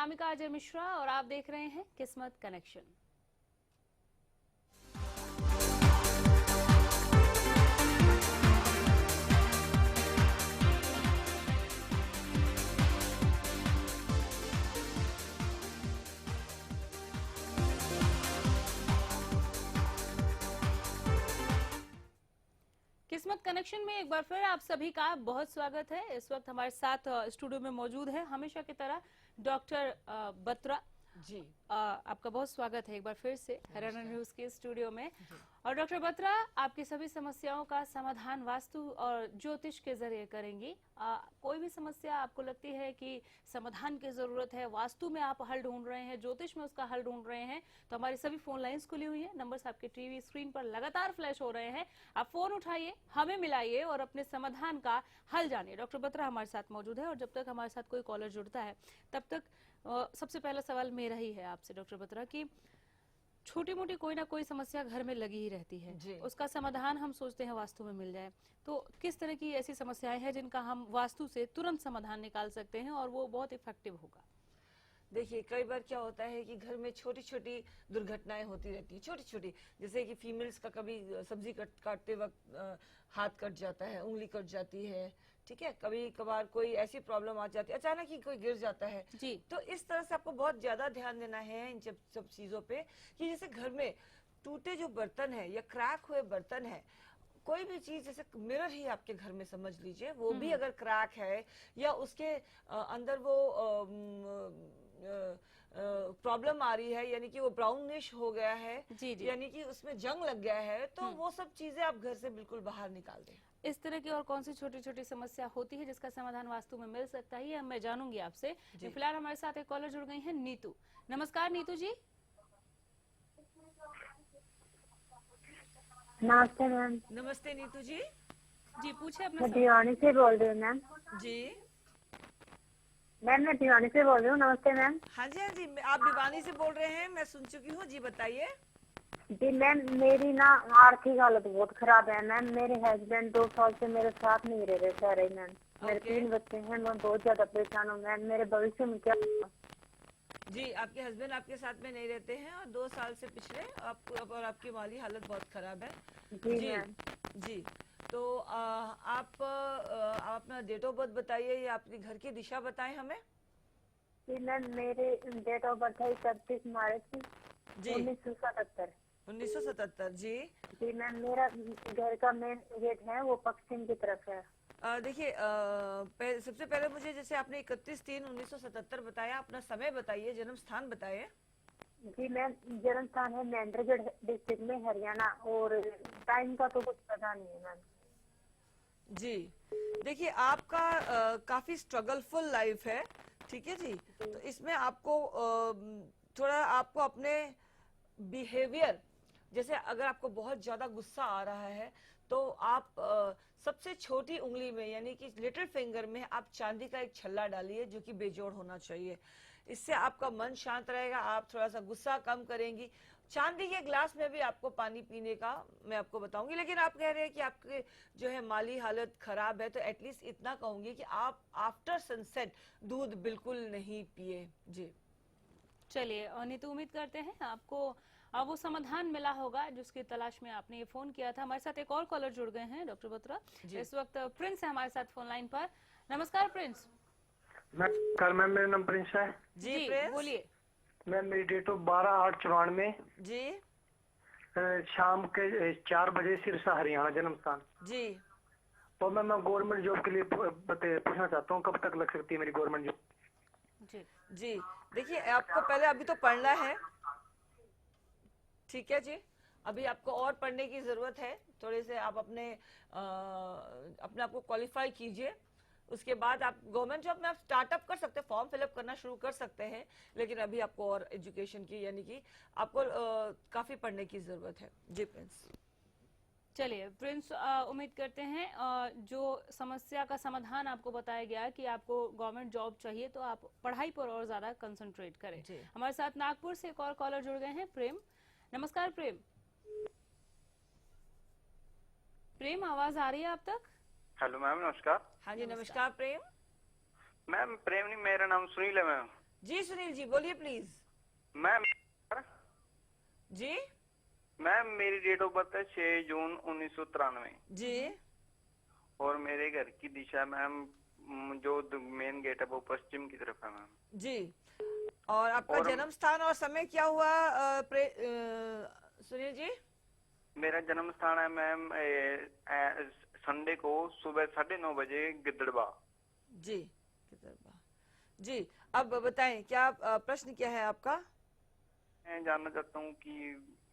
अनामिका अजय मिश्रा और आप देख रहे हैं किस्मत कनेक्शन। किस्मत कनेक्शन में एक बार फिर आप सभी का बहुत स्वागत है। इस वक्त हमारे साथ स्टूडियो में मौजूद है हमेशा की तरह डॉक्टर बत्रा जी। आपका बहुत स्वागत है एक बार फिर से हरियाणा न्यूज के स्टूडियो में। और डॉक्टर बत्रा आपकी सभी समस्याओं का समाधान वास्तु और ज्योतिष के जरिए करेंगी। कोई भी समस्या आपको लगती है कि समाधान की जरूरत है, वास्तु में आप हल ढूंढ रहे हैं, ज्योतिष में उसका हल ढूंढ रहे हैं, तो हमारी सभी फोन लाइंस खुली हुई है। नंबर्स आपके टीवी स्क्रीन पर लगातार फ्लैश हो रहे हैं। आप फोन उठाइए, हमें मिलाइए और अपने समाधान का हल जानिए। डॉक्टर बत्रा हमारे साथ मौजूद है और जब तक हमारे साथ कोई कॉलर जुड़ता है तब तक सबसे पहला सवाल मेरा ही है आपसे डॉक्टर बत्रा की छोटी मोटी कोई ना कोई समस्या घर में लगी ही रहती है, उसका समाधान हम सोचते हैं वास्तु में मिल जाए, तो किस तरह की ऐसी समस्याएं हैं जिनका हम वास्तु से तुरंत समाधान निकाल सकते हैं और वो बहुत इफेक्टिव होगा? देखिए, कई बार क्या होता है कि घर में छोटी छोटी दुर्घटनाएं होती रहती है, छोटी छोटी, जैसे कि फीमेल्स का कभी सब्जी काटते वक्त हाथ कट जाता है, उंगली कट जाती है, ठीक है, कभी कभार कोई ऐसी प्रॉब्लम आ जाती है, अचानक ही कोई गिर जाता है जी। तो इस तरह से आपको बहुत ज्यादा ध्यान देना है इन सब चीजों पे कि जैसे घर में टूटे जो बर्तन है या क्रैक हुए बर्तन है, कोई भी चीज जैसे मिरर ही आपके घर में समझ लीजिए, वो भी अगर क्रैक है या उसके अंदर वो प्रॉब्लम आ रही है, यानी कि वो ब्राउनिश हो गया है, यानी कि उसमें जंग लग गया है, तो वो सब चीजें आप घर से बिल्कुल बाहर निकाल दें। इस तरह की और कौन सी छोटी छोटी समस्या होती है जिसका समाधान वास्तु में मिल सकता है, ये मैं जानूंगी आपसे। फिलहाल हमारे साथ एक कॉलर जुड़ गई है नीतू। नमस्कार नीतू जी। नमस्ते मैम। नमस्ते नीतू जी। जी पूछे अपना। मैं दीवानी से बोल रही हूँ मैम। जी मैम मैं दीवानी से बोल रही हूँ। नमस्ते मैम। हाँ जी, हाँ जी, आप दीवानी से बोल रहे हैं, मैं सुन चुकी हूँ, जी बताइए। जी मैम, मेरी ना आर्थिक हालत बहुत खराब है मैम। मेरे हस्बैंड 2 साल से मेरे साथ नहीं रह रहे मैम। मेरे 3 बच्चे हैं, मैं बहुत ज्यादा परेशान हूँ मैम। मेरे भविष्य में क्या होगा? जी, आपके हस्बैंड आपके साथ में नहीं रहते हैं और 2 साल से पिछले आपको और आपकी माली हालत बहुत खराब है। जी जी, तो आप अपना डेट ऑफ बर्थ बताइए या आपके घर की दिशा बताएं हमें। जी मैम, मेरे डेट ऑफ बर्थ है 31 मार्च 1977। 1977 जी। जी मैम, मेरा घर का मेन गेट है वो पश्चिम की तरफ है। देखिए, सबसे पहले मुझे जैसे आपने 31/3/1977 बताया, अपना समय बताइए, जन्म स्थान बताइए। जी मैम, जन्म स्थान है महेंद्रगढ़ डिस्ट्रिक्ट में, हरियाणा, और टाइम का तो कुछ पता नहीं है मैम। जी देखिए, आपका काफी स्ट्रगलफुल लाइफ है, ठीक है जी। तो इसमें आपको थोड़ा आपको अपने बिहेवियर, जैसे अगर आपको बहुत ज्यादा गुस्सा आ रहा है तो आप सबसे छोटी उंगली में यानी कि लिटिल फिंगर में आप चांदी का एक छल्ला डालिए जो कि बेजोड़ होना चाहिए। इससे आपका मन शांत रहेगा, आप थोड़ा सा गुस्सा कम करेंगी। चांदी के ग्लास में भी आपको पानी पीने का मैं आपको बताऊंगी, लेकिन आप कह रहे हैं कि आपके जो है माली हालत खराब है, तो एटलीस्ट इतना कहूंगी कि आप आफ्टर सनसेट दूध बिल्कुल नहीं पिए जी। चलिए नीतू, उम्मीद करते हैं आपको वो समाधान मिला होगा जिसकी तलाश में आपने ये फोन किया था। हमारे साथ एक और कॉलर जुड़ गए हैं डॉक्टर बत्रा। इस वक्त प्रिंस है हमारे साथ फोन लाइन पर। नमस्कार प्रिंस। नमस्कार मैम, मेरा नाम प्रिंस है। जी प्रिंस बोलिए। मैम मेरी डेट ऑफ 12/8/94 जी, शाम के 4 बजे सिरसा हरियाणा जन्म स्थान जी। तो मैं गवर्नमेंट जॉब के लिए पूछना चाहता हूँ कब तक लग सकती है मेरी गवर्नमेंट जॉब? जी जी, देखिए आपको पहले अभी तो पढ़ना है, ठीक है जी। अभी आपको और पढ़ने की जरूरत है, थोड़े से आप अपने आप को क्वालिफाई कीजिए। उसके बाद आप गवर्नमेंट जॉब में आप स्टार्टअप कर सकते हैं, फॉर्म फिलअप करना शुरू कर सकते हैं, लेकिन अभी आपको और एजुकेशन की यानी कि आपको काफी पढ़ने की जरूरत है जी प्रिंस। चलिए प्रिंस, उम्मीद करते हैं जो समस्या का समाधान आपको बताया गया कि आपको गवर्नमेंट जॉब चाहिए तो आप पढ़ाई पर और ज्यादा कंसंट्रेट करें। हमारे साथ नागपुर से एक और कॉलर जुड़ गए हैं, प्रेम। नमस्कार प्रेम। प्रेम, आवाज आ रही है आप तक? हेलो मैम, नमस्कार। हाँ जी नमस्कार प्रेम। मैम प्रेम नहीं, मेरा नाम सुनील है मैम। जी सुनील जी बोलिए प्लीज। मैम जी मैम मेरी डेट ऑफ बर्थ है 6 जून 1993 जी और मेरे घर की दिशा मैम जो मेन गेट है वो पश्चिम की तरफ है मैम। जी। और आपका और जन्म स्थान और समय क्या हुआ सुनील जी? मेरा जन्म स्थान है मैम संडे को सुबह 9:30 बजे गिद्दड़बा। जी किधर जी। अब बताएं क्या प्रश्न क्या है आपका? मैं जानना चाहता हूँ कि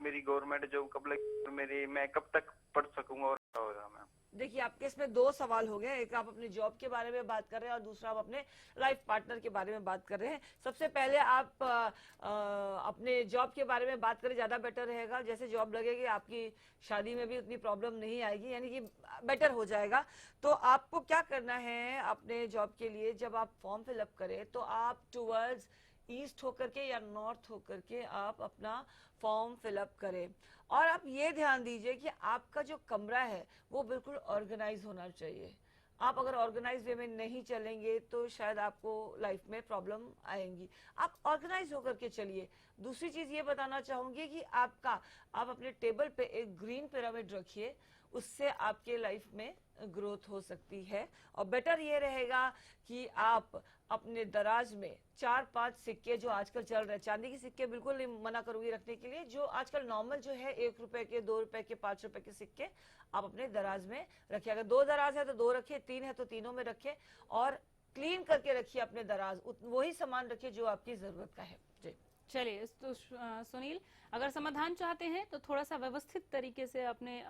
मेरी गवर्नमेंट जॉब कब लगी, मैं कब तक पढ़ सकूंगा और क्या होगा मैम। देखिए आपके इसमें दो सवाल हो गए, एक आप अपनी जॉब के बारे में बात कर रहे हैं और दूसरा आप अपने लाइफ पार्टनर के बारे में बात कर रहे हैं। सबसे पहले आप अपने जॉब के बारे में बात करें, ज्यादा बेटर रहेगा। जैसे जॉब लगेगी आपकी शादी में भी उतनी प्रॉब्लम नहीं आएगी, यानी कि बेटर हो जाएगा। तो आपको क्या करना है अपने जॉब के लिए, जब आप फॉर्म फिलअप करें तो आप टूवर्ड्स ईस्ट होकर के या नॉर्थ होकर के आप अपना फॉर्म फिलअप करें। और आप ये ध्यान दीजिए कि आपका जो कमरा है वो बिल्कुल ऑर्गेनाइज होना चाहिए। आप अगर ऑर्गेनाइज वे में नहीं चलेंगे तो शायद आपको लाइफ में प्रॉब्लम आएंगी। आप ऑर्गेनाइज होकर के चलिए। दूसरी चीज ये बताना चाहूंगी कि आप अपने टेबल पे एक ग्रीन पिरामिड रखिए, उससे आपके लाइफ में ग्रोथ हो सकती है। और बेटर ये रहेगा कि आप अपने दराज में 4-5 सिक्के जो आजकल चल रहे हैं, चांदी के सिक्के बिल्कुल नहीं मना करूंगी रखने के लिए, जो आजकल नॉर्मल जो है 1 रुपए के, 2 रुपए के, 5 रुपए के सिक्के आप अपने दराज में रखिए। अगर 2 दराज है तो 2 रखिए, 3 है तो तीनों में रखिए और क्लीन करके रखिए अपने दराज। वही सामान रखिए जो आपकी जरूरत का है। जी चलिए तो सुनील, अगर समाधान चाहते हैं तो थोड़ा सा व्यवस्थित तरीके से अपने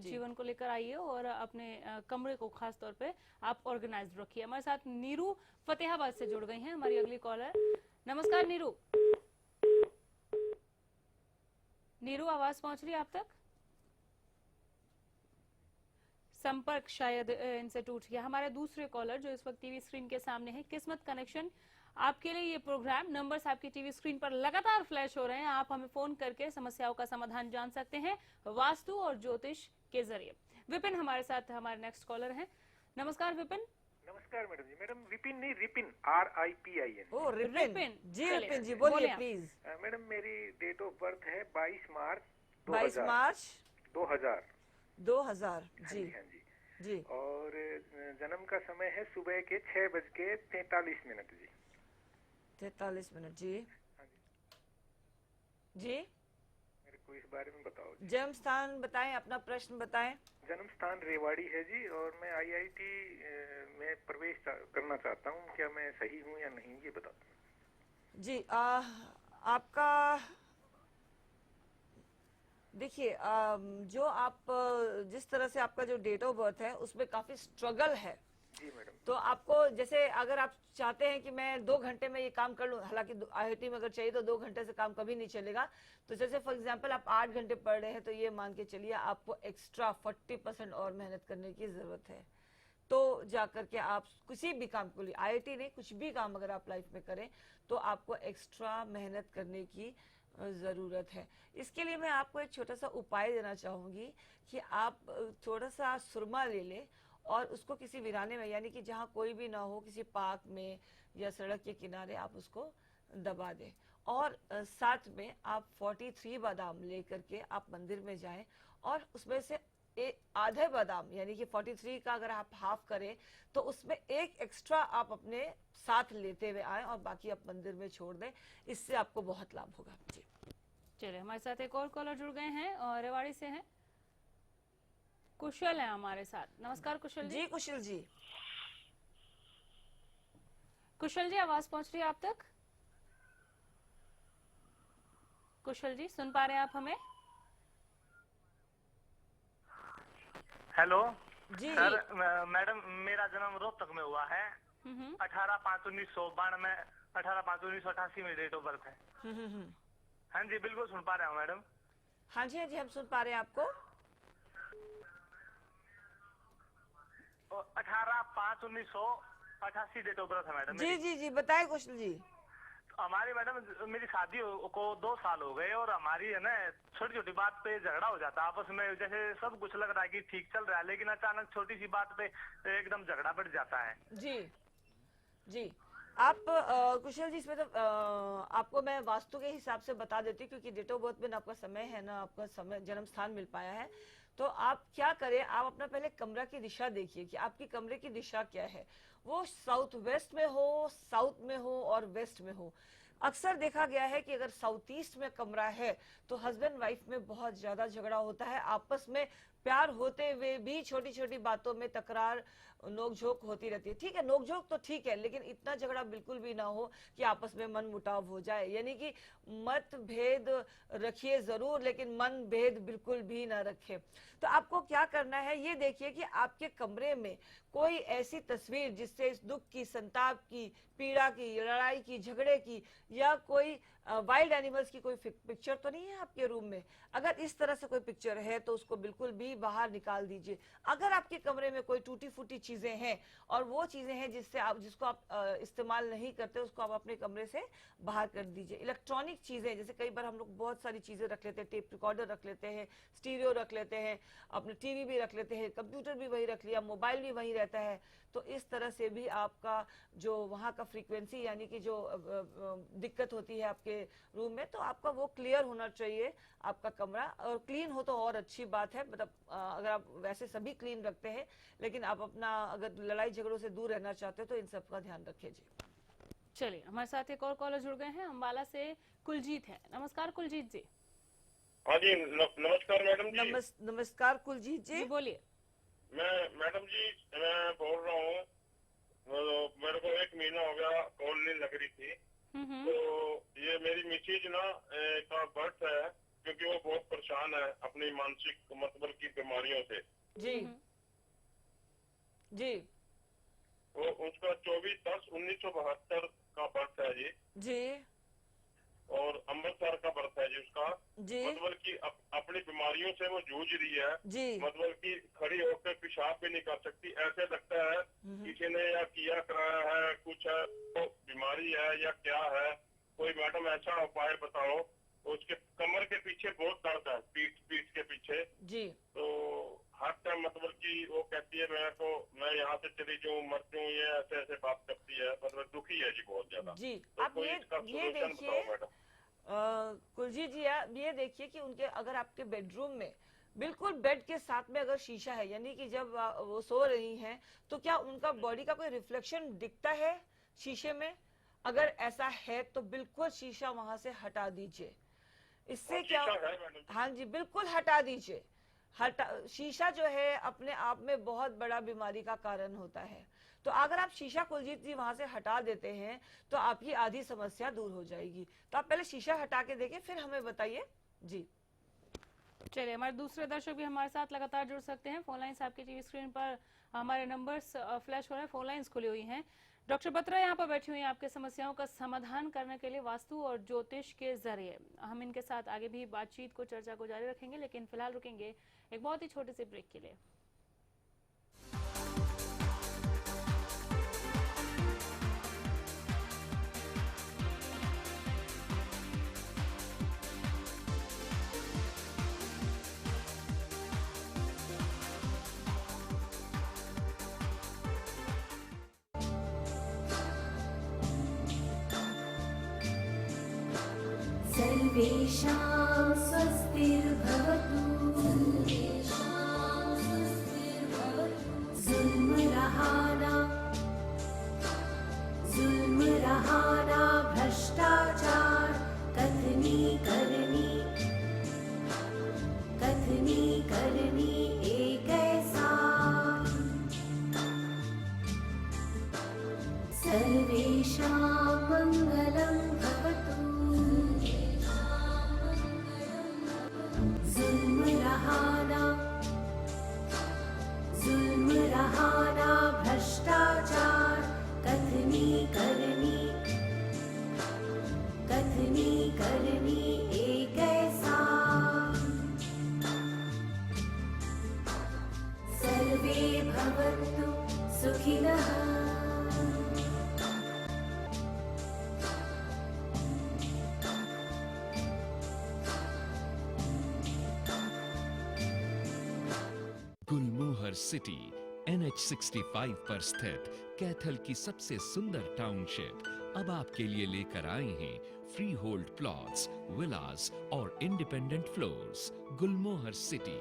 जीवन को लेकर आइए और अपने कमरे को खास तौर पे आप ऑर्गेनाइज रखिए। हमारे साथ नीरू फतेहाबाद से जुड़ गई हैं, हमारी अगली कॉलर। नमस्कार नीरू। नीरू, आवाज पहुंच रही है आप तक? संपर्क शायद इनसे टूट गया। हमारे दूसरे कॉलर जो इस वक्त टीवी स्क्रीन के सामने है, किस्मत कनेक्शन आपके लिए ये प्रोग्राम, नंबर्स आपकी टीवी स्क्रीन पर लगातार फ्लैश हो रहे हैं। आप हमें फोन करके समस्याओं का समाधान जान सकते हैं वास्तु और ज्योतिष के जरिए। विपिन हमारे साथ हमारे नेक्स्ट कॉलर हैं। नमस्कार विपिन। नमस्कार मैडम जी। मैडम विपिन नहीं, रिपिन, RIPIN। ओ रिपिन जी, चलिए, रिपिन जी बोलिए बोलिए आप। प्लीज। मैडम मेरी डेट ऑफ बर्थ है 22 मार्च 22 मार्च 2000। 2000 जी हाँ जी। जी। और जन्म का समय है सुबह के 6:43 जी। 43 मिनट जी हाँ जी। जी। मेरे को इस बारे में बताओ जी। जन्म स्थान बताएं, अपना प्रश्न बताएं। जन्म स्थान रेवाड़ी है जी और मैं IIT में प्रवेश करना चाहता हूँ। क्या मैं सही हूँ या नहीं, ये बताओ जी। आपका देखिए, जो आप जिस तरह से आपका जो डेट ऑफ बर्थ है उसमें काफी स्ट्रगल है। जी मैडम। तो आपको, जैसे अगर आप चाहते हैं कि मैं 2 घंटे में ये काम कर लूं, हालांकि IIT में अगर चाहिए तो 2 घंटे से काम कभी नहीं चलेगा। तो जैसे फॉर एग्जांपल आप 8 घंटे पढ़ रहे हैं तो ये मान के चलिए आपको एक्स्ट्रा 40% और मेहनत करने की जरूरत है। तो जाकर के आप किसी भी काम को लिए, IIT नहीं, कुछ भी काम अगर आप लाइफ में करें तो आपको एक्स्ट्रा मेहनत करने की जरूरत है। इसके लिए मैं आपको एक छोटा सा उपाय देना चाहूंगी कि आप थोड़ा सा सुरमा ले लें और उसको किसी वीराने में, यानी कि जहाँ कोई भी ना हो, किसी पार्क में या सड़क के किनारे आप उसको दबा दें। और साथ में आप 43 बादाम लेकर के आप मंदिर में जाएं और उसमें से आधे बादाम, यानी कि 43 का अगर आप हाफ करें तो उसमें एक एक्स्ट्रा आप अपने साथ लेते हुए आए और बाकी आप मंदिर में छोड़ दें। इससे आपको बहुत लाभ होगा जी। चलिए, हमारे साथ एक और कॉलर जुड़ गए हैं और रेवाड़ी से हैं। कुशल है हमारे साथ। नमस्कार कुशल जी। जी कुशल जी। कुशल जी, आवाज पहुंच रही है आप तक? कुशल जी, सुन पा रहे हैं आप हमें? हेलो जी सर, मैडम मेरा जन्म रोहतक में हुआ है। 18/5/1992 18/5/1988 में डेट ऑफ बर्थ है। हाँ जी बिल्कुल सुन पा रहा हूँ मैडम। हाँ जी, हाँ जी, हम सुन पा रहे हैं आपको। 18/5/1988 डेट ऑफ बर्थ है मैडम। जी जी जी, बताएं कुशल जी। हमारी मैडम, मेरी शादी को 2 साल हो गए और हमारी है ना छोटी छोटी बात पे झगड़ा हो जाता है आपस में। जैसे सब कुछ लग रहा है कि ठीक चल रहा है, लेकिन अचानक छोटी सी बात पे एकदम झगड़ा बढ़ जाता है। जी जी। आप कुशल जी, इसमें तो आपको मैं वास्तु के हिसाब से बता देती हूँ, क्योंकि डेट ऑफ बर्थ में ना आपका समय है ना आपका समय जन्म स्थान मिल पाया है। तो आप क्या करें, आप अपना पहले कमरा की दिशा देखिए कि आपकी कमरे की दिशा क्या है। वो साउथ वेस्ट में हो, साउथ में हो और वेस्ट में हो। अक्सर देखा गया है कि अगर साउथ ईस्ट में कमरा है तो हस्बैंड वाइफ में बहुत ज्यादा झगड़ा होता है, आपस में प्यार होते हुए भी छोटी छोटी बातों में तकरार नोकझोंक होती रहती है। ठीक है, नोकझोंक तो ठीक है, लेकिन इतना झगड़ा बिल्कुल भी ना हो कि आपस में मन मुटाव हो जाए। यानी कि मतभेद रखिए जरूर, लेकिन मन भेद बिल्कुल भी ना रखे। तो आपको क्या करना है, ये देखिए कि आपके कमरे में कोई ऐसी तस्वीर जिससे इस दुख की, संताप की, पीड़ा की, लड़ाई की, झगड़े की, या कोई वाइल्ड एनिमल्स की कोई पिक्चर तो नहीं है आपके रूम में। अगर इस तरह से कोई पिक्चर है तो उसको बिल्कुल भी बाहर निकाल दीजिए। अगर आपके कमरे में कोई टूटी फूटी चीजें हैं और वो चीजें हैं जिसको आप इस्तेमाल नहीं करते, उसको आप अपने कमरे से बाहर कर दीजिए। इलेक्ट्रॉनिक चीजें, जैसे कई बार हम लोग बहुत सारी चीजें रख लेते हैं, टेप रिकॉर्डर रख लेते हैं, स्टीरियो रख लेते हैं, अपने टीवी भी रख लेते हैं, कंप्यूटर भी वही रख लिया, मोबाइल भी वही रहता है। तो इस तरह से भी आपका जो वहाँ का फ्रीक्वेंसी, यानी कि जो दिक्कत होती है आपके रूम में, तो आपका वो क्लियर होना चाहिए आपका कमरा। और क्लीन हो तो और अच्छी बात है, मतलब अगर आप वैसे सभी क्लीन रखते हैं, लेकिन आप अपना अगर लड़ाई झगड़ों से दूर रहना चाहते हो तो इन सब का ध्यान रखिए जी। चलिए, हमारे साथ एक और कॉलर जुड़ गए हैं, अम्बाला से कुलजीत है। नमस्कार कुलजीत जी। हाँ जी, नमस्कार मैडम जी। नमस्कार कुलजीत जी, बोलिए। मैं मैडम जी, मैं बोल रहा हूँ, मेरे को 1 महीना हो गया कॉल नहीं लग रही थी। तो ये मेरी मिसेज ना का बर्थ है, क्योंकि वो बहुत परेशान है अपनी मानसिक मतलब की बीमारियों से जी जी। वो उसका 24/10/1972 का बर्थ है जी जी और अमृतसर का बर्थ है जी उसका जी। मतलब कि अपनी बीमारियों से वो जूझ रही है जी। मतलब कि खड़ी होकर पेशाब भी नहीं कर सकती। ऐसे लगता है किसी ने या किया कराया है, कुछ है, तो बीमारी है या क्या है। कोई मैडम ऐसा उपाय बताओ। उसके कमर के पीछे बहुत दर्द है, पीठ के पीछे जी। तो हर टाइम मतलब कि वो कहती है मैं यहाँ से चली जाऊँ, मर जाऊँ, ये ऐसे ऐसे बात करती है, मतलब दुखी है जी बहुत ज्यादा। जी तो आप कोई ये इसका देखिए solution बताओ मैडम। कुलजीत जी, आप ये देखिए कि उनके अगर आपके बेडरूम में बिल्कुल बेड के साथ में अगर शीशा है, यानी कि जब वो सो रही हैं तो क्या उनका बॉडी का कोई रिफ्लेक्शन दिखता है शीशे में? अगर ऐसा है तो बिल्कुल शीशा वहां से हटा दीजिए। इससे क्या, हाँ जी बिल्कुल हटा दीजिए। शीशा जो है अपने आप में बहुत बड़ा बीमारी का कारण होता है। तो अगर आप शीशा कुलजीत जी वहां से हटा देते हैं तो आपकी आधी समस्या दूर हो जाएगी। तो आप पहले शीशा हटा के देखिए, फिर हमें बताइए जी। चलिए, हमारे दूसरे दर्शक भी हमारे साथ लगातार जुड़ सकते हैं। फोन लाइन्स आपकी टीवी स्क्रीन पर हमारे नंबर्स फ्लैश हो रहे हैं, फोन लाइन्स खुली हुई हैं। डॉक्टर बत्रा यहाँ पर बैठी हुई हैं आपके समस्याओं का समाधान करने के लिए वास्तु और ज्योतिष के जरिए। हम इनके साथ आगे भी बातचीत को, चर्चा को जारी रखेंगे, लेकिन फिलहाल रुकेंगे एक बहुत ही छोटे से ब्रेक के लिए। सर्वेषां स्वस्तिर्भवतु जुल्मरहाना भ्रष्टाचार कथनी करनी एक ऐसा सर्वेषां मंगलं भवतु जुल्मरहाना भ्रष्टाचार कथनी करनी एक ऐसा सर्वे भवन्तु सुखिनः। गुलमोहर सिटी, NH65 पर स्थित कैथल की सबसे सुंदर टाउनशिप अब आपके लिए लेकर आए हैं फ्री होल्ड प्लॉट्स, विलास और independent floors. Gulmohar city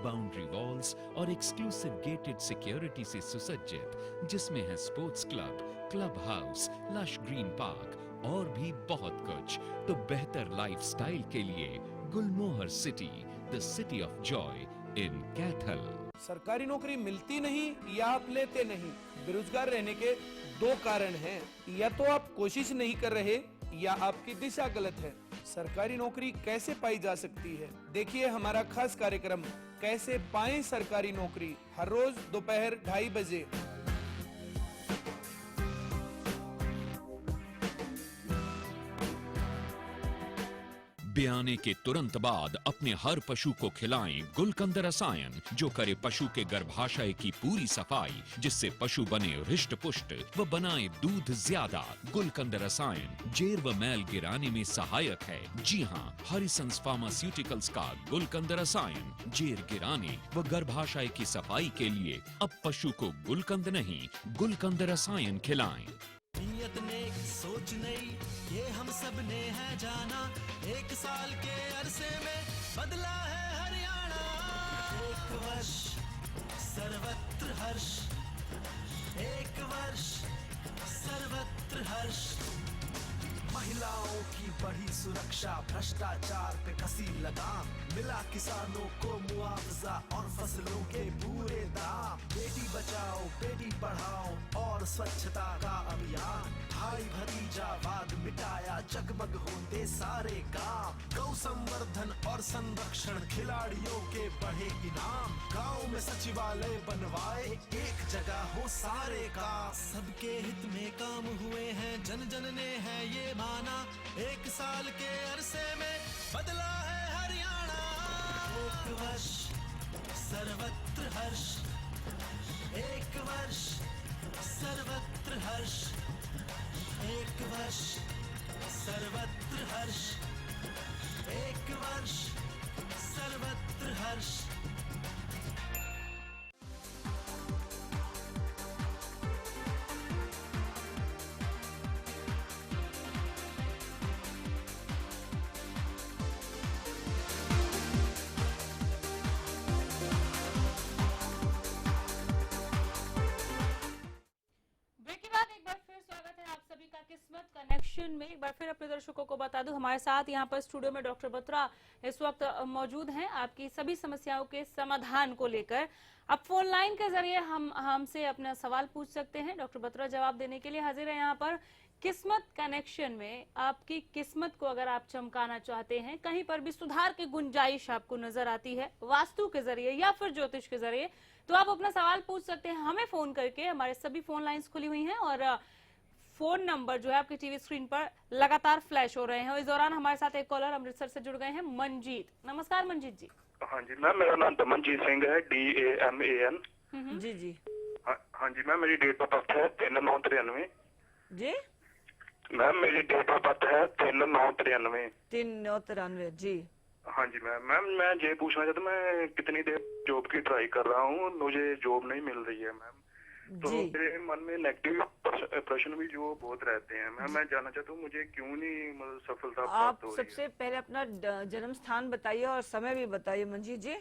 boundary walls और एक्सक्लूसिव गेटेड सिक्योरिटी से सुसज्जित, जिसमें है sports club, club house, lush green park और भी बहुत कुछ। तो बेहतर लाइफस्टाइल के लिए Gulmohar city, the city of joy in Kaithal. सरकारी नौकरी मिलती नहीं या आप लेते नहीं, बेरोजगार रहने के दो कारण हैं। या तो आप कोशिश नहीं कर रहे या आपकी दिशा गलत है। सरकारी नौकरी कैसे पाई जा सकती है, देखिए हमारा खास कार्यक्रम कैसे पाएं सरकारी नौकरी, हर रोज दोपहर 2:30 बजे। ब्याने के तुरंत बाद अपने हर पशु को खिलाएं गुलकंद रसायन, जो करे पशु के गर्भाशय की पूरी सफाई, जिससे पशु बने हृष्ट पुष्ट व बनाए दूध ज्यादा। गुलकंद रसायन जेर व मैल गिराने में सहायक है। जी हाँ, हरिसंस फार्मास्यूटिकल्स का गुलकंद रसायन जेर गिराने व गर्भाशय की सफाई के लिए अब पशु को गुलकंद नहीं, गुलकंद रसायन खिलाएं। नियत नेक सोच नई, ये हम सब ने है जाना। 1 साल के अरसे में बदला है हरियाणा। 1 वर्ष सर्वत्र हर्ष, 1 वर्ष सर्वत्र हर्ष। महिलाओं की बढ़ी सुरक्षा, भ्रष्टाचार पे कसी लगाम। मिला किसानों को मुआवजा और फसलों के पूरे दाम। बेटी बचाओ बेटी पढ़ाओ और स्वच्छता का अभियान। भाई भतीजावाद मिटाया, जगमग होते सारे काम। गौ संवर्धन और संरक्षण, खिलाड़ियों के बढ़े इनाम। गांव में सचिवालय बनवाए, एक जगह हो सारे काम। सबके हित में काम हुए हैं, जन जन ने है ये माना। 1 साल के अरसे में बदला है हरियाणा। 1 वर्ष सर्वत्र हर्ष, 1 वर्ष सर्वत्र हर्ष, 1 वर्ष सर्वत्र हर्ष, 1 वर्ष सर्वत्र हर्ष। किस्मत कनेक्शन में एक बार फिर अपने दर्शकों को बता दूं, हमारे साथ यहाँ पर स्टूडियो में डॉक्टर बत्रा इस वक्त मौजूद हैं आपकी सभी समस्याओं के समाधान को लेकर। आप फोन लाइन के जरिए हमसे अपना सवाल पूछ सकते हैं। डॉक्टर बत्रा जवाब देने के लिए हाजिर है यहाँ पर। किस्मत कनेक्शन में आपकी किस्मत को अगर आप चमकाना चाहते हैं, कहीं पर भी सुधार की गुंजाइश आपको नजर आती है वास्तु के जरिए या फिर ज्योतिष के जरिए, तो आप अपना सवाल पूछ सकते हैं हमें फोन करके। हमारे सभी फोन लाइंस खुली हुई हैं और फोन नंबर जो है आपकी टीवी स्क्रीन पर लगातार फ्लैश हो रहे हैं। इस दौरान हमारे साथ एक कॉलर अमृतसर से जुड़ गए हैं, मंजीत। नमस्कार मंजीत जी। हाँ जी मैम, मेरा नाम दमनजीत सिंह है, DAMAN। जी जी। हाँ जी मैम, मेरी डेट ऑफ बर्थ है 3/9/93। जी मैम, मेरी डेट ऑफ बर्थ है 3/9/93। 3/9/93 जी। हाँ जी मैम, मैं ये पूछना चाहता, मैं कितनी देर जॉब की ट्राई कर रहा हूँ, मुझे जॉब नहीं मिल रही है मैम। तो मेरे मन में नेगेटिव प्रश्न भी जो बहुत रहते हैं मैम, मैं जानना चाहता हूँ मुझे क्यों नहीं मतलब सफलता प्राप्त हो रही है। सबसे पहले अपना जन्म स्थान बताइए और समय भी बताइए मंजीत जी।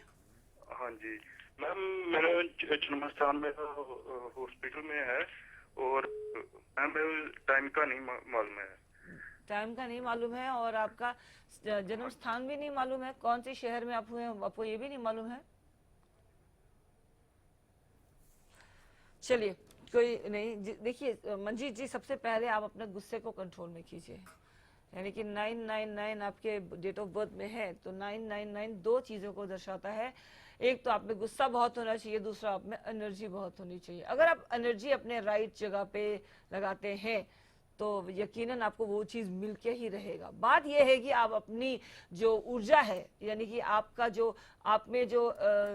हाँ जी मैम, मेरा जन्म स्थान मेरा हॉस्पिटल में है और मैम टाइम का नहीं मालूम है। टाइम का नहीं मालूम है और आपका जन्म स्थान भी नहीं मालूम है। कौन से शहर में आप हुए हैं आपको ये भी नहीं मालूम है। चलिए कोई नहीं, देखिए मंजीत जी, सबसे पहले आप अपने गुस्से को कंट्रोल में कीजिए। यानी कि 999 आपके डेट ऑफ बर्थ में है, तो 999 दो चीजों को दर्शाता है। एक तो आप में गुस्सा बहुत होना चाहिए, दूसरा आप में एनर्जी बहुत होनी चाहिए। अगर आप एनर्जी अपने राइट जगह पे लगाते हैं तो यकीनन आपको वो चीज मिलके ही रहेगा। बात यह है कि आप अपनी जो ऊर्जा है, यानी कि आपका जो आप में जो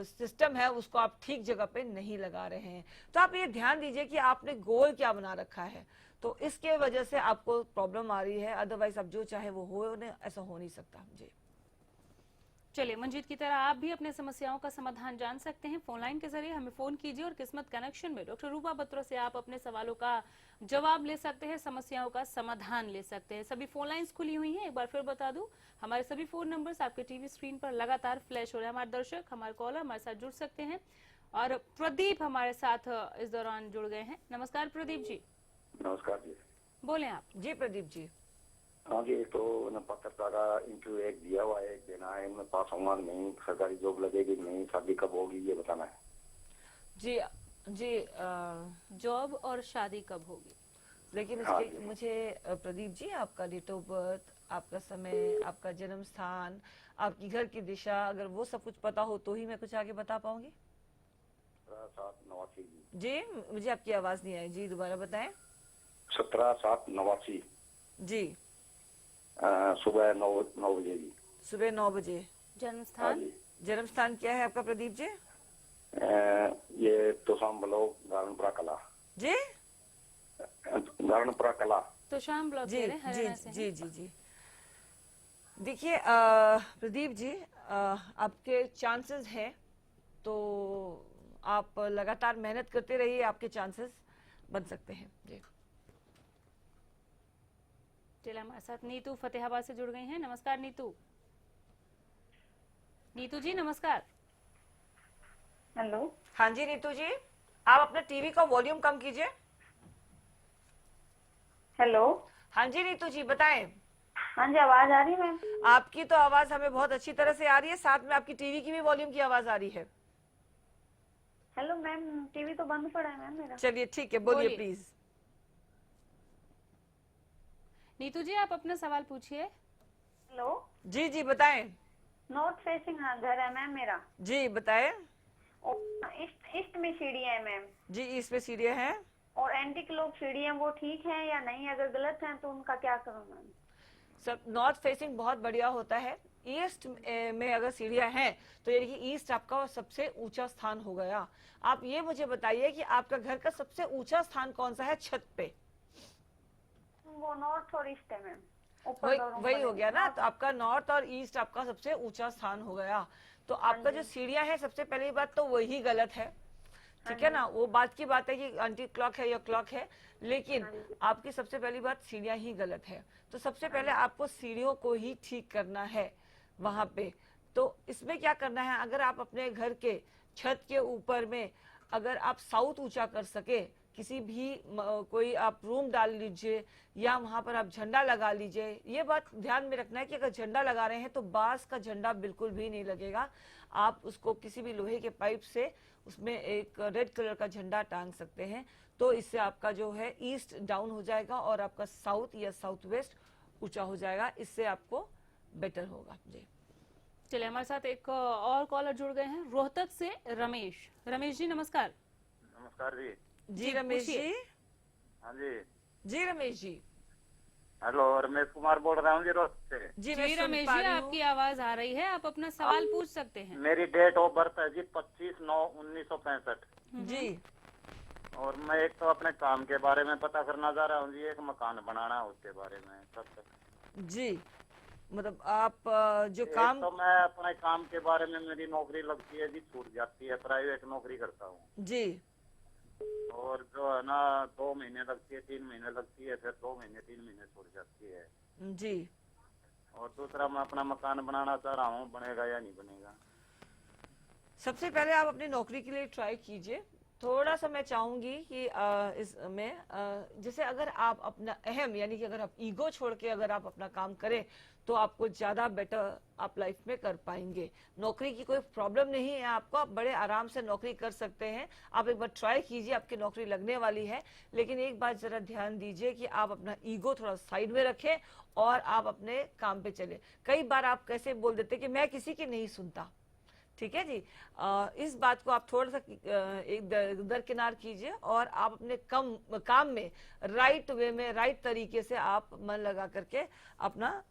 सिस्टम है, उसको आप ठीक जगह पे नहीं लगा रहे हैं। तो आप ये ध्यान दीजिए कि आपने गोल क्या बना रखा है, तो इसके वजह से आपको प्रॉब्लम आ रही है। अदरवाइज आप जो चाहे वो हो, ऐसा हो नहीं सकता जी। चलिए मंजीत की तरह आप भी अपने समस्याओं का समाधान जान सकते हैं। फोन लाइन के जरिए हमें फोन कीजिए और किस्मत कनेक्शन में डॉक्टर रूपा बत्रा से आप अपने सवालों का जवाब ले सकते हैं, समस्याओं का समाधान ले सकते हैं। सभी फोन लाइंस खुली हुई हैं। एक बार फिर बता दूं, हमारे सभी फोन नंबर्स आपके टीवी स्क्रीन पर लगातार फ्लैश हो रहे हैं। हमारे दर्शक, हमारे कॉलर हमारे साथ जुड़ सकते हैं। और प्रदीप हमारे साथ इस दौरान जुड़ गए हैं। नमस्कार प्रदीप जी। नमस्कार जी। बोले आप। जी प्रदीप जी। हाँ जी, तो न पत्रकार का इंटरव्यू एक दिया हुआ है, एक देना है, मैं पास होऊंगा नहीं, सरकारी जॉब लगेगी नहीं, शादी कब होगी ये बताना है। जी जी जॉब और शादी कब होगी? लेकिन इसके मुझे प्रदीप जी आपका डेट ऑफ बर्थ, आपका समय, आपका जन्म स्थान, आपकी घर की दिशा, अगर वो सब कुछ पता हो तो ही मैं कुछ आगे बता पाऊंगी। 17/7/89 जी मुझे आपकी आवाज नहीं आई जी, दोबारा बताएं। 17/7/89 जी। सुबह 9 बजे जी। सुबह 9 बजे। जन्म स्थान? जन्म स्थान क्या है आपका प्रदीप जी? ये तोशाम ब्लॉक, गारणपुरा कला जी। गारणपुरा कला तोशाम ब्लॉक जी हरियाणा से। जी जी जी। देखिए प्रदीप जी, आपके चांसेस हैं, तो आप लगातार मेहनत करते रहिए, आपके चांसेस बन सकते हैं जी। चलिए हमारे साथ नीतू फतेहाबाद से जुड़ गई हैं। नमस्कार नीतू। नीतू जी नमस्कार। हेलो। हाँ जी नीतू जी, आप अपने टीवी का वॉल्यूम कम कीजिए। हेलो। हाँ जी नीतू जी बताएं। हाँ जी, आवाज आ रही है मैम? आपकी तो आवाज हमें बहुत अच्छी तरह से आ रही है, साथ में आपकी टीवी की भी वॉल्यूम की आवाज आ रही है। हेलो मैम, टीवी तो बंद पड़ा है मैम मेरा। चलिए ठीक है, बोलिए प्लीज। नीतू जी आप अपना सवाल पूछिए। हेलो। जी जी बताएं। नॉर्थ फेसिंग घर है मैम मेरा। जी बताएं। ईस्ट में सीढ़ी है मैम। जी ईस्ट में सीढ़ियाँ हैं। और एंटी क्लॉक सीढ़ी है, वो ठीक है या नहीं? अगर गलत है तो उनका क्या करूँ मैम? सब नॉर्थ फेसिंग बहुत बढ़िया होता है। ईस्ट में अगर सीढ़ियाँ हैं तो यानी कि ईस्ट आपका सबसे ऊंचा स्थान हो गया। आप ये मुझे बताइए कि आपका घर का सबसे ऊंचा स्थान कौन सा है छत पे? वो नॉर्थ और ईस्ट है मैम। वही हो गया ना, तो आपका नॉर्थ और ईस्ट आपका सबसे ऊंचा स्थान हो गया। तो आपका जो सीढ़ियाँ है, सबसे पहली बात तो वही गलत है, ठीक है ना। वो बात की बात है कि एंटी क्लॉक है या क्लॉक है, लेकिन आपकी सबसे पहली बात सीढ़ियाँ ही गलत है। तो सबसे पहले आपको सीढ़ियों को ही ठीक करना है वहां पे। तो इसमें क्या करना है, अगर आप अपने घर के छत के ऊपर में अगर आप साउथ ऊंचा कर सके, किसी भी कोई आप रूम डाल लीजिए या वहां पर आप झंडा लगा लीजिए। ये बात ध्यान में रखना है कि अगर झंडा लगा रहे हैं तो बांस का झंडा बिल्कुल भी नहीं लगेगा। आप उसको किसी भी लोहे के पाइप से उसमें एक रेड कलर का झंडा टांग सकते हैं। तो इससे आपका जो है ईस्ट डाउन हो जाएगा और आपका साउथ या साउथ वेस्ट ऊंचा हो जाएगा। इससे आपको बेटर होगा जी। चलिए हमारे साथ एक और कॉलर जुड़ गए हैं रोहतक से, रमेश। रमेश जी नमस्कार। नमस्कार जी। जी रमेश जी। हाँ जी। जी रमेश जी। हेलो, रमेश कुमार बोल रहा हूँ जी रोहतक से। जी रमेश जी आपकी आवाज आ रही है, आप अपना सवाल पूछ सकते हैं। मेरी डेट ऑफ बर्थ है जी 25/9/1965 जी। और मैं एक तो अपने काम के बारे में पता करना चाह रहा हूँ जी, एक मकान बनाना है उसके बारे में कब तक। जी मतलब आप जो काम तो मैं अपने काम के बारे में, मेरी नौकरी लगती है जी, छूट जाती है, प्राइवेट नौकरी करता हूँ जी। और जो है ना 2 महीने लगती है, 3 महीने लगती है, फिर 2 महीने 3 महीने छूट जाती है जी। और दूसरा मैं अपना मकान बनाना चाह रहा हूँ, बनेगा या नहीं बनेगा? सबसे पहले आप अपनी नौकरी के लिए ट्राई कीजिए। थोड़ा सा मैं चाहूंगी कि इसमें जैसे अगर आप अपना अहम यानी कि अगर आप ईगो छोड़ के अगर आप अपना काम करें तो आपको ज्यादा बेटर आप लाइफ में कर पाएंगे। नौकरी की कोई प्रॉब्लम नहीं है आपको, आप बड़े आराम से नौकरी कर सकते हैं। आप एक बार ट्राई कीजिए, आपकी नौकरी लगने वाली है। लेकिन एक बात जरा ध्यान दीजिए कि आप अपना ईगो थोड़ा साइड में रखें और आप अपने काम पे चले। कई बार आप कैसे बोल देते कि मैं किसी की नहीं सुनता, ठीक है जी। इस बात को आप थोड़ा सा एक दरकिनार कीजिए और आप अपने काम में राइट वे में, राइट तरीके से आप मन लगा करके अपना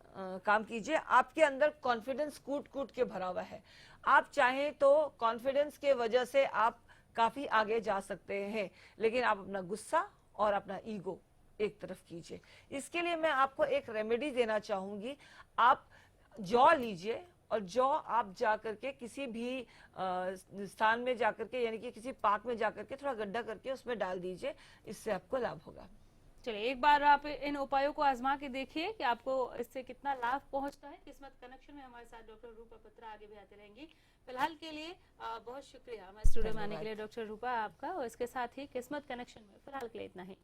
काम कीजिए। आपके अंदर कॉन्फिडेंस कूट कूट के भरा हुआ है। आप चाहें तो कॉन्फिडेंस के वजह से आप काफी आगे जा सकते हैं, लेकिन आप अपना गुस्सा और अपना ईगो एक तरफ कीजिए। इसके लिए मैं आपको एक रेमेडी देना चाहूंगी। आप जौ लीजिए और जौ आप जा करके किसी भी स्थान में जाकर के, यानी कि किसी पार्क में जाकर के थोड़ा गड्ढा करके उसमें डाल दीजिए, इससे आपको लाभ होगा। चलिए, एक बार आप इन उपायों को आजमा के देखिए कि आपको इससे कितना लाभ पहुंचता है। किस्मत कनेक्शन में हमारे साथ डॉक्टर रूपा बत्रा आगे भी आते रहेंगी। फिलहाल के लिए बहुत शुक्रिया हमारे स्टूडियो में आने के लिए डॉक्टर रूपा आपका, और इसके साथ ही किस्मत कनेक्शन में फिलहाल के लिए इतना ही।